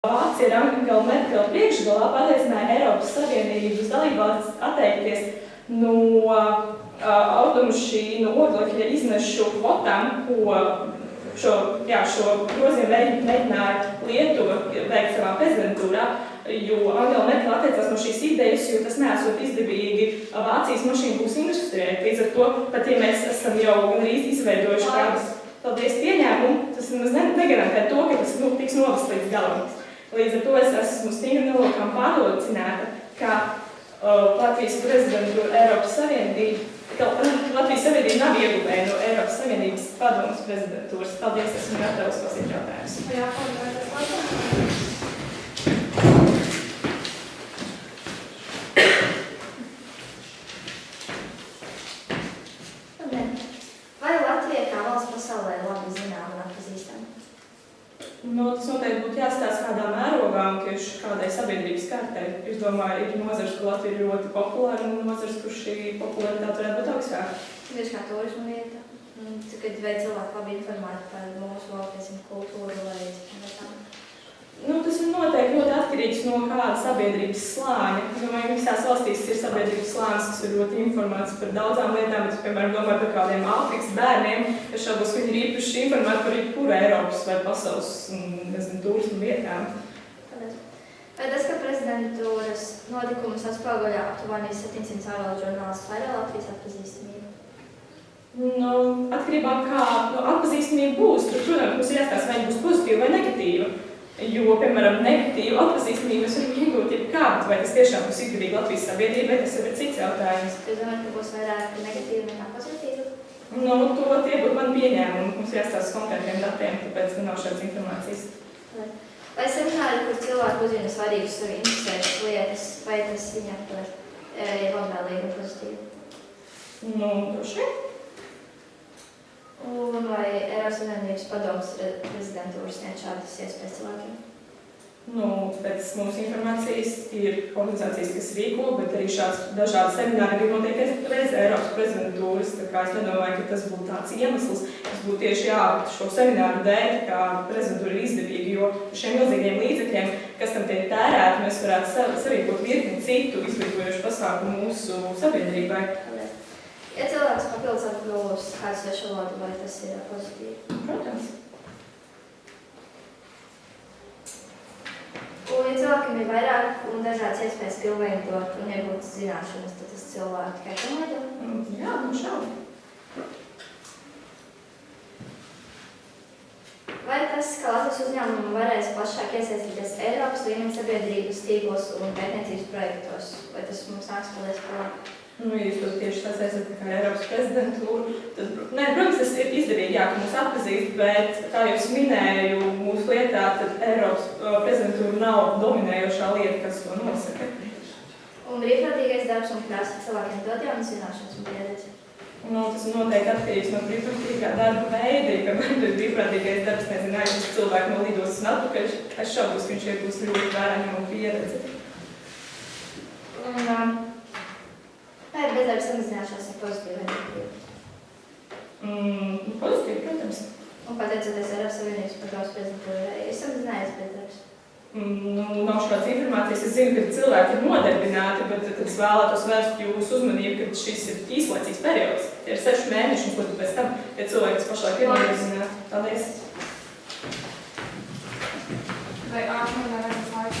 Vācija ar Angela Merkele priekšgalā paliecināja Eiropas Savienības dalībvalstis atteikties no automašīnu oglekļa izmešu kvotām, ko šo grozījumu mēģināja Lietuva veikt savā prezidentūrā, jo Angela Merkele atteicās no šīs idejas, jo tas neesot izdevīgi Vācijas mašīnu būs industrijai. Līdz ar to, pat ja mēs esam jau gandrīz izveidojuši kādas pieņēmumu, tas nemaz negarantē to, ka tas tiks novests līdz galam. Līdz ar to es esmu stingri nolūkām pārliecināta, ka Latvijas prezidentūra Eiropas Savienība, ka Latvijas Savienība nav ieguvēja no Eiropas Savienības padomes prezidentūras. Paldies, esmu gatava uzklausīt jautājumus. Jā, paldies. Vai Latvija kā valsts pasaulē labi zinām un atpazīstam? Tas noteikti būtu jāstāsta kādā mērogā un tieši kādai sabiedrības kārtai. Es domāju, ir nozars, ka Latvija ir ļoti populāra un nozars, kur šī popularitāte varētu būt augstāka. Tieši kā turismu vieta, kad vai cilvēki labi informēti par mūsu valsts kultūru vai tam? Tas ir noteikti ļoti atkarīgs no kāda sabiedrības slāņa. Es domāju, ka visās valstīs ir sabiedrības slānis, kas ir ļoti informēts par daudzām lietām, bet, piemēram, domāju par kādiem Āfrikas bērniem, es šaubos, ka viņi ir īpaši informēti par jebkuru Eiropas vai pasaules turismu vietām. Vai tas, ka prezidentūras notikumus atspoguļo aptuveni 700 ārvalstu žurnālistu, vairāk Latvijas atpazīstamību? Atkarībā kā atpazīstamība būs, tur, protams, mums ir jāstāsta, vai viņa būs pozitīva vai negatīva. Jo, piemēram, negatīvu atpazīstamību mēs varam iegūt jebkādu, vai tas tiešām būs izdevīgi Latvijas sabiedrībai, tas ir cits jautājums. Jūs domājat, ka būs vairāk negatīvu nekā pozitīvu? Tie būtu mani pieņēmumi. Mums jāstāsta konkrētiem datiem, tāpēc nav šādas informācijas. Vai semināri, kur cilvēki uzzina svarīgas sevi interesētas lietas, vai tas viņam ir labvēlīgi un pozitīvi? Droši vien. Un vai Eiropas Savienības padomes prezidentūras sniedz šādas iespējas cilvēkiem? Pēc mūsu informācijas ir organizācijas, kas rīko, bet arī šāds dažādi semināri arī notiek reiz Eiropas prezidentūras. Tā kā es nedomāju, ka tas būtu tāds iemesls, kas būtu tieši šo semināru dēļ, kā prezidentūra ir izdevīga, jo šiem milzīgiem līdzekļiem, kas tam tiek tērēti, mēs varētu sarīkot virkni citu izglītojošu pasākumu mūsu sabiedrībai. Ja cilvēks papildus apgūs kādu svešu valodu, vai tas ir pozitīvi? Protams. Un ja cilvēkiem ir vairāk un dažādas iespējas pilnveidot un iegūt zināšanas, tad tas cilvēki tikai pilnveido? Jā, šaubu. Vai tas, ka Latvijas uzņēmumi varēs plašāk iesaistīties Eiropas līmeņa sabiedrības tīklos un pētniecības projektos, vai tas mums nāks paldies par labu? Jūs to tieši sasaistat kā Eiropas prezidentūru. Protams, tas ir izdevīgi, ka mūs atpazīst, bet, kā jau es minēju, mūsu lietā, tad Eiropas prezidentūra nav dominējošā lieta, kas to nosaka. Un brīvprātīgais darbs un prasa cilvēkiem dot jaunas zināšanas un pieredzi? Tas noteikti atkarīgs no brīvprātīgā darba veida, ka varbūt brīvprātīgais darbs, aizvest cilvēku no lidostas un atpakaļ. Es šaubos, ka viņš iegūs ļoti vērā ņemama pieredzi. Vai ir bezdarba samazināšanās ir pozitīva vai negatīva? Pozitīva, protams. Un pateicoties Eiropas Savienības padomes prezidentūrai, ir samazinājies bezdarbs? Nav šādas informācijas. Es zinu, ka cilvēki ir nodarbināti, bet tad es vēlētos vērst jūsu uzmanību, ka šis ir īslaicīgs periods. Tie ir 6 mēneši, un ko tad pēc tam, ja cilvēki, kas pašlaik ir nodarbināti. Paldies! Vai ātrāk nevarēs laiks?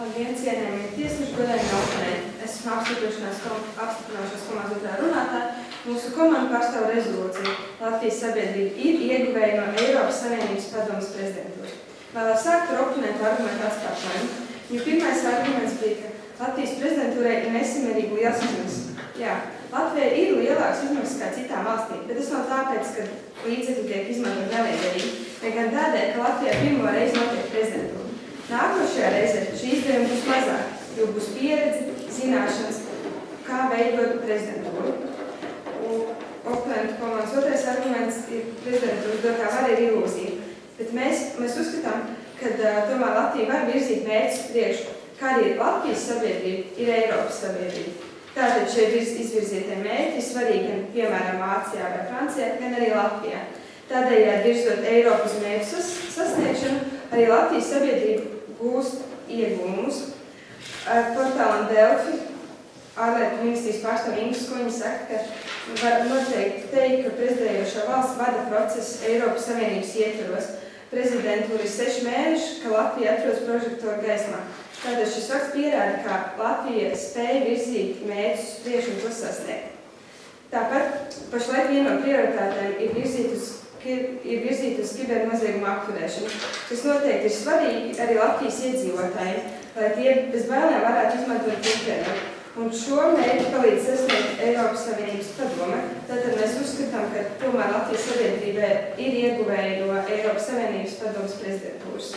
Labdien, cienējamie tiesneši, godējumie oponenti. Esmu apstiprināšanās komandas otrā runātāja. Mūsu komanda pārstāv rezolūciju. Latvijas sabiedrība ir ieguvēja no Eiropas Savienības padomes prezidentūras. Vēlāk sākt ar oponentu argumentu atkārtojumu. Viņu pirmais arguments bija, ka Latvijas prezidentūrai ir nesamērīgi liels izmaksas. Jā, Latvijai ir lielāks izmaksas kā citām valstīm, bet tas nav tāpēc, ka līdzekļi tiek izmantot neliederīgi, bet gan tādēļ, ka Latvijā pirmo reizi notiek prezidentūra. Nākošajā reizē šī izdevuma būs mazāk, jo būs pieredze, zināšanas, kā veidot prezidentūru. Oponentu komandas otrais arguments ir prezidentūras dotā vara ir ilūzija, bet mēs uzskatām, ka tomēr Latvija var virzīt mērķus priekšu, kā arī Latvijas sabiedrība ir Eiropas sabiedrība. Tātad šie izvirzītie mērķi ir svarīgi gan, piemēram, Vācijā vai Francijā, gan arī Latvijā. Tādējādi virzot Eiropas mērķu sasniegšanu, arī Latvijas sabiedrība gūst ieguvumus. Portālam Delfi ārlietu ministrijas pārstāvja Inga Skuņa saka, ka var noteikti teikt, ka prezidējošā valsts vada procesu Eiropas Savienības ietvaros. Prezidentūra ir 6 mēneši, ka Latvija atrodas prožektoru gaismā. Tātad šis fakts pierāda, ka Latvija spēja virzīt mērķus priekš un tos sasniegt. Tāpat pašlaik viena no prioritātēm ir virzīt uz kibernoziegumu apturēšanu, kas noteikti ir svarīgi arī Latvijas iedzīvotājiem, lai tie bez bailēm varētu izmantot internetu. Un šo mērķi palīdz sasniegt Eiropas Savienības padome. Tātad mēs uzskatām, ka tomēr Latvijas sabiedrībai ir ieguvēja no Eiropas Savienības padomes prezidentūras.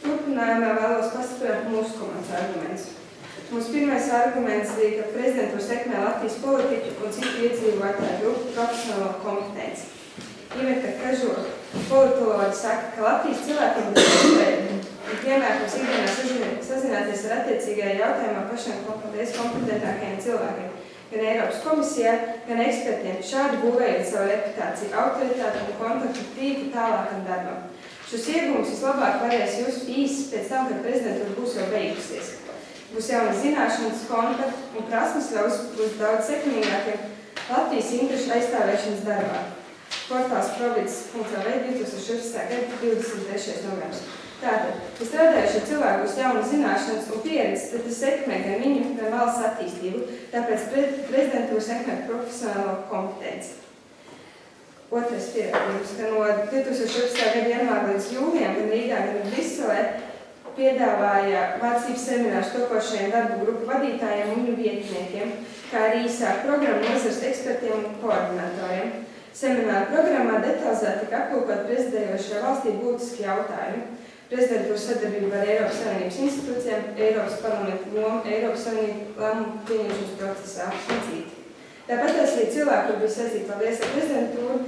Turpinājumā vēlos pastiprināt mūsu komandas argumentus. Mūsu pirmais arguments bija, ka prezidentūra sekmē Latvijas politiku un citu iedzīvotāju grupu profesionālo kompetenci. Iveta Kažo, politoloģi, saka, ka Latvijas cilvēkiem ir pienākums ikdienā sazināties ar attiecīgajā jautājumā pašiem kompetentākajiem cilvēkiem, gan Eiropas komisijā, gan ekspertiem, šādi būvējot savu reputāciju, autoritāti un kontaktu tīklu tālākam darbam. Šos ieguvumus vislabāk varēs just īsi pēc tam, kad prezidentūra būs jau beigusies. Būs jaunas zināšanas, kontakti un prasmes ļaus būt daudz sekmīgākiem Latvijas interešu aizstāvēšanas darbā. Portāls provids.lv 2016. gada 23. novembris. Tātad, ja strādājušie cilvēki būs jaunas zināšanas un pieredzes, tad tas sekmē gan viņu, gan valsts attīstību, tāpēc prezidentūra sekmē profesionālo kompetenci. Otrais pierādījums, ka no 2014. gada janvāra līdz jūlijam gan Rīgā, gan Briselē piedāvāja mācības seminārus topošajiem darbu grupu vadītājiem un viņu vietniekiem, kā arī īsāk programmu nozares ekspertiem un koordinatoriem. Semināra programmā detalizēti tika aplūkot prezidējošajā valstī būtiski jautājumi. Prezidentūras sadarbība ar Eiropas Savienības institūcijām, Eiropas parlamentu lomu, Eiropas Savienības lēmumu pieņemšanas procesā un citi. Tāpat arī cilvēki, kur bija saistīti paldies ar prezidentūru,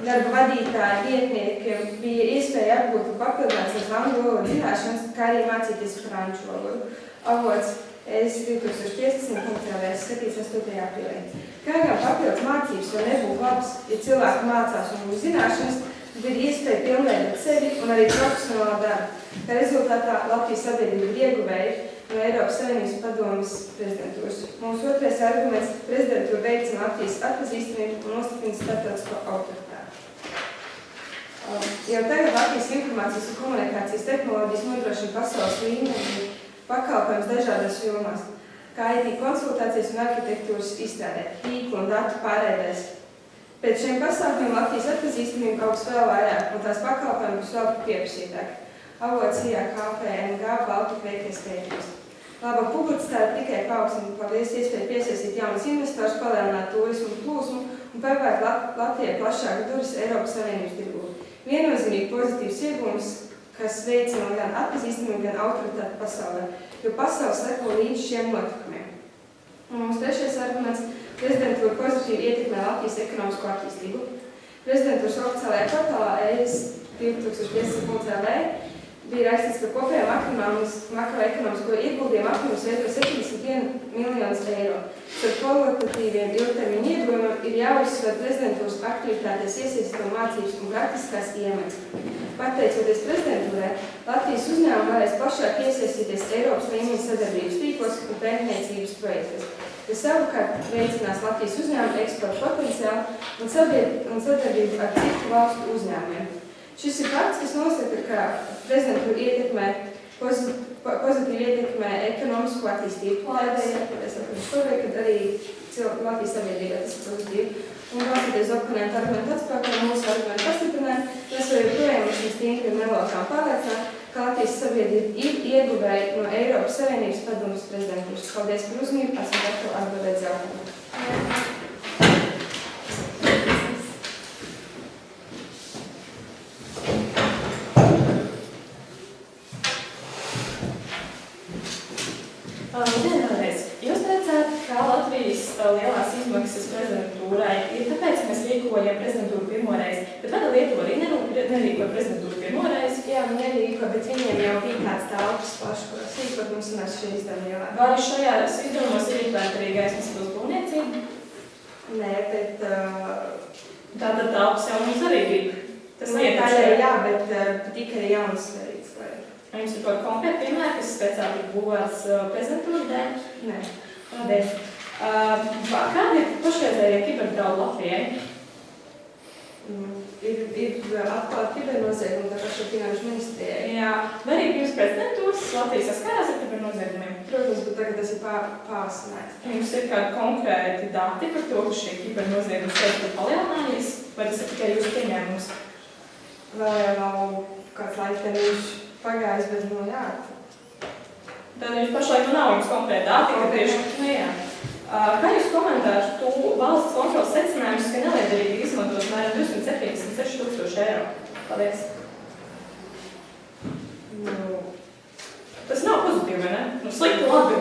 darba vadītāji, vietniekiem bija iespēja apgūt un papildināt savas angļu valodas zināšanas, kā arī mācīties franču valodu. Avots ES 2015. skatīts 8. aprīlī. Kā gan papildus mācības var nebūt labas, ja cilvēki mācās un būs zināšanas, tad ir iespēja pilnveidot sevi un arī profesionālā darbu. Kā rezultātā Latvijas sabiedrība ir ieguvēja no Eiropas Savienības padomes prezidentūras. Mūsu otrais arguments – prezidentūra veicina Latvijas atpazīstamību un nostiprina starptautisko autoritāti. Jau tagad Latvijas informācijas un komunikācijas tehnoloģijas nodrošina pasaules līmeni pakalpojums dažādās jomās, kā IT konsultācijas un arhitektūras izstrādē, tīklu un datu pārēdēs. Pēc šiem pasākumiem Latvijas atpazīstamība augs vēl vairāk, un tās pakalpojumi būs vēl pieprasītāki. Avots IAKPNG Baltika veiktais pētījums. Laba publicitāte tikai paaugstina paldies iespēju piesaistīt jaunus investors, palielināt turismu plūsmu un pavērt Latvijai plašāku durvis Eiropas Savienības tirgū. Viennozīmīgi pozitīvs iegūms, kas veicina gan atpazīstamību, gan autoritāti pasaulē, jo pasaule seko līdz šiem notikumiem. Un mums trešais arguments – prezidentūra pozitīvi ietekmē Latvijas ekonomisko attīstību. Prezidentūras oficiālajā portālā ES 2015.lv bija rakstīts, ka kopējā makroekonomisko ieguldījumu apjoms veido 71 miljonus eiro. Par kvalitatīviem ilgtermiņa ieguvumiem ir jāuzsver prezidentūras aktivitātēs iesaistīto mācības un praktiskās iemaņas. Pateicoties prezidentūrai, Latvijas uzņēmumi varēs plašāk iesaistīties Eiropas līmeņa sadarbības tīklos un pētniecības projektos, kas savukārt veicinās Latvijas uzņēmumu eksporta potenciālu un sadarbību ar citu valstu uzņēmumiem. Šis ir fakts, kas nosaka, ka prezidentūra pozitīvi ietekmē ekonomisko attīstību. Tādēļ, kad arī Latvijas sabiedrībā tas ir pozitīvi. Un balstoties oponentu argumentu atspēkā, mūsu argumentu pastiprinājumu, mēs vēl joprojām esam stingri un nelokām pārliecināt, ka Latvijas sabiedrība ir ieguveja no Eiropas Savienības padomes prezidenturas. Paldies par uzmanību, esmu gatava atbildēt jautājumu. Jūs teicāt, ka Latvijas lielās izmaksas prezidentūrai ir tāpēc, ka mēs rīkojam prezidentūru pirmoreiz, bet vai Lietuva arī nerīkoja prezidentūru pirmoreiz? Jā, nerīko, bet viņiem jau bija kāds telpas paši, kurās rīkot mums sanās šī izdevuma lielā. Vai šajās izdevumos ir ietverta arī gaismas pils būvniecība? Nē, bet tātad telpas jau mums arī bija. Tas jā, bet tikai jaunas svarīgs. Vai jums ir kaut konkrēti piemēri, kas speciāli ir būvēts prezidentūras dēļ? Nē. Paldies. Kādi ir pašreizējie kiberdraudi Latvijai? Ir atklāti kibernoziegumi, tā kā šo finanšu ministrijai. Jā, vai arī pirms prezidentūras Latvijas saskārās ar kibernoziegumiem? Protams, bet tagad tas ir pārsināts. Jums ir kādi konkrēti dati par to, ka šie kibernoziegumi skaits ir palielinājies, vai tas ir tikai jūsu pieņēmums? Vēl jau nav kāds laiktermiņš pagājis, bet jā. Tad jums pašlaik nav jums konkrēti dati, ka tieši jā. Kā jūs komentētu valsts kontrolas secinājumus, ka neliederīgi izmantot mēram 276 000 eiro? Paldies. Tas nav pozitīvi, vai ne? Slikti labi.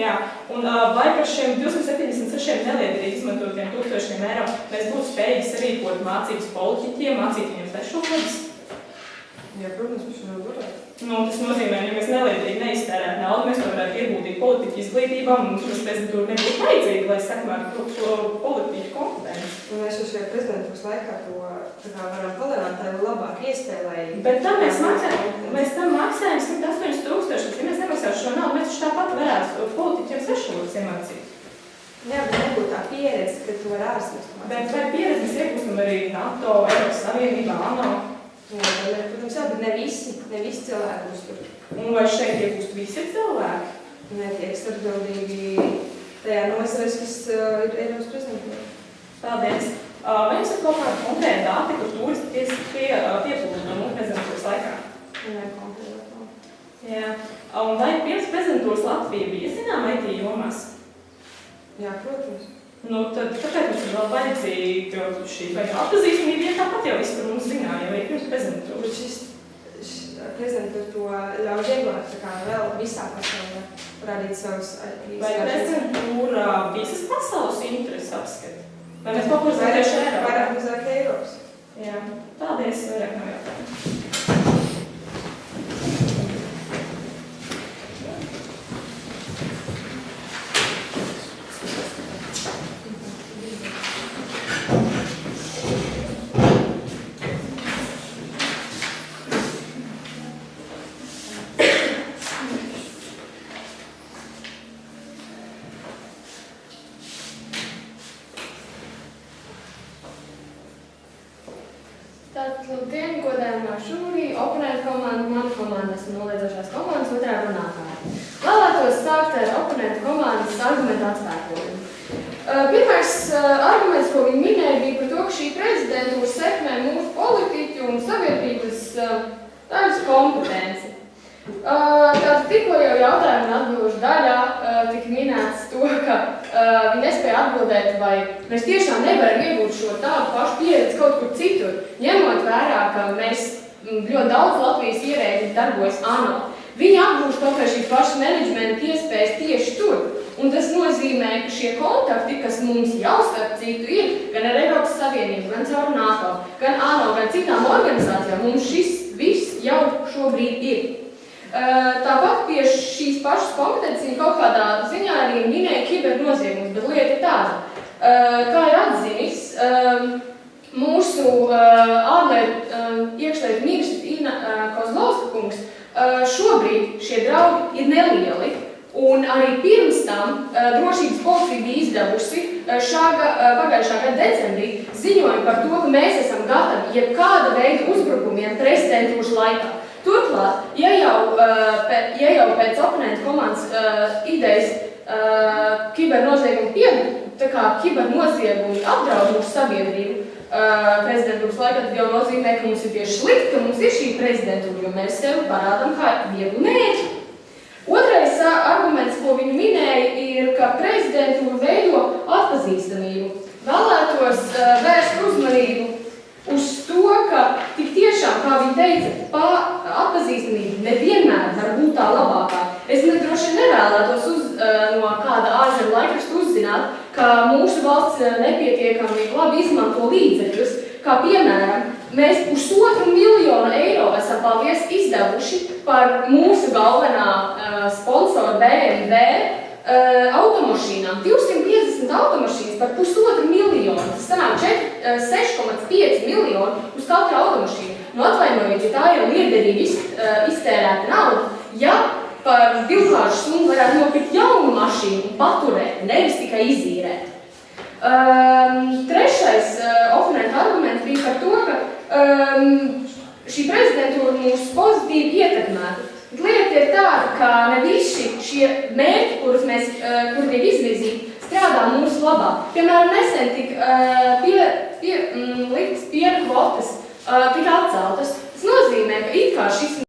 Jā. Un vai par šiem 276 neliederīgi izmantotiem tūkstošiem eiro mēs būtu spējīgi sarīkot mācības politiķiem, mācīt viņiem svešvalodas? Jā, protams, mēs šo varētu. Tas nozīmē, ja mēs neliederīgi neiztērētu naudu, mēs to varētu iegūtīt politiķu izglītībā, un mums prezidentūra nebūtu vajadzīga, lai sekmētu politiķu kompetenci. Un mēs jau šajā prezidentūras laikā to varam palielināt, tā ir labāka iespēja, lai... Bet tam mēs tam maksājam 108 000, ja mēs nemaksātu šo naudu, mēs taču tāpat varētu politiķiem svešvalodas iemācīt. Jā, bet nebūtu tā pieredze, ka tu vari ārzemēs mācīt. Bet vai pieredzi mēs iegūstam arī NATO, Eiropas Savienībā, ANO? Jā, protams, jā, bet ne visi cilvēki uztur. Un vai šeit iegūst visi cilvēki? Netiek atbildīgi tajā nozares, kas ir Eiropas prezidentūra. Paldies. Vai jums ir kaut kāda konkrēta dati, kur turisti pieplūda no prezidentūras laikā? Nē, konkrētāk nav. Jā. Un vai pirms prezidentūras Latvija bija zināma IT jomās? Jā, protams. Tad kāpēc mums ir vēl vajadzīga šī atpazīstamība, ja tāpat jau viss par mums zināja, vai pirms prezidentūras? Bet šis prezidentūra to ļauj ieglāt tā kā vēl visā pasaulē parādīt savus IT. Vai prezidentūra visas pasaules intereses apskata? Vai mēs kaut ko zinām tieši Eiropā? Vairāk mazāk Eiropas. Jā, paldies, vairāk nav jautājumu. Labdien, godājumā žūrī, oponentu komanda, mana komanda, esmu noliedzošās komandas otrā runātāja. Vēlētos sākt ar oponentu komandas argumentu atspēkojumu. Pirmais arguments, ko viņi minēja, bija par to, ka šī prezidentūra sekmē mūsu politiķu un sabiedrības daļas kompetenci. Tātad tikko jau jautājumu un atbildušu daļā tika minēts to, ka viņi nespēja atbildēt, vai mēs tiešām nevaram iegūt šo tādu pašu pieredzi kaut kur citur, ņemot vērā, ka mēs ļoti daudz Latvijas ierēģi darbojas ANO. Viņi apgūst kaut kā šīs pašas menedžmenta iespējas tieši tur. Un tas nozīmē, ka šie kontakti, kas mums jau starp citu ir, gan ar Eiropas Savienību, gan caur NATO, gan ANO, gan citām organizācijām, mums šis viss jau šobrīd ir. Tāpat pie šīs pašas kompetences viņi kaut kādā ziņā arī minēja kibernoziegumus, bet lieta ir tāda. Kā ir atzinis mūsu iekšlietu ministrs Ina Kozlovska kungs, šobrīd šie draudi ir nelieli, un arī pirms tam drošības policija bija izdevusi pagājušā gada decembrī ziņojumu par to, ka mēs esam gatavi jebkāda veida uzbrukumiem prezidentūras laikā. Turklāt, ja jau pēc oponentu komandas idejas kibernoziegumi apdraud mūsu sabiedrību, prezidentūras laikā, tad jau nozīmē, ka mums ir tieši slikti, ka mums ir šī prezidentūra, jo mēs sev parādām kā vieglu mērķi. Otrais arguments, ko viņi minēja, ir, ka prezidentūra veido atpazīstamību. Vēlētos vērst uzmanību uz to, ka tik tiešām, kā viņi teica, atpazīstamība nevienmēr var būt tā labākā. Es droši nevēlētos no kāda ārzemju laikraksta uzzināt, ka mūsu valsts nepietiekami labi izmanto līdzekļus, kā piemēram, mēs 1,5 miljonu eiro esam paldies izdevuši par mūsu galvenā sponsora BMW automašīnām. 250 automašīnas par 1,5 miljonu. Tas sanāk 6,5 miljonu uz katru automašīnu. Nu, atvainojiet, ja tā ir liederīgi iztērēta nauda, ja par 2 stundu varētu nopirkt jaunu mašīnu un paturēt, nevis tikai izīrēt. Trešais oponenta arguments bija par to, ka šī prezidentūra mūs pozitīvi ietekmētu. Lieta ir tāda, ka ne visi šie mērķi, kuri tiek izvirzīti, strādā mūsu labā. Piemēram, nesen tika liktas piena kvotas, tika atceltas. Tas nozīmē, ka it kā šis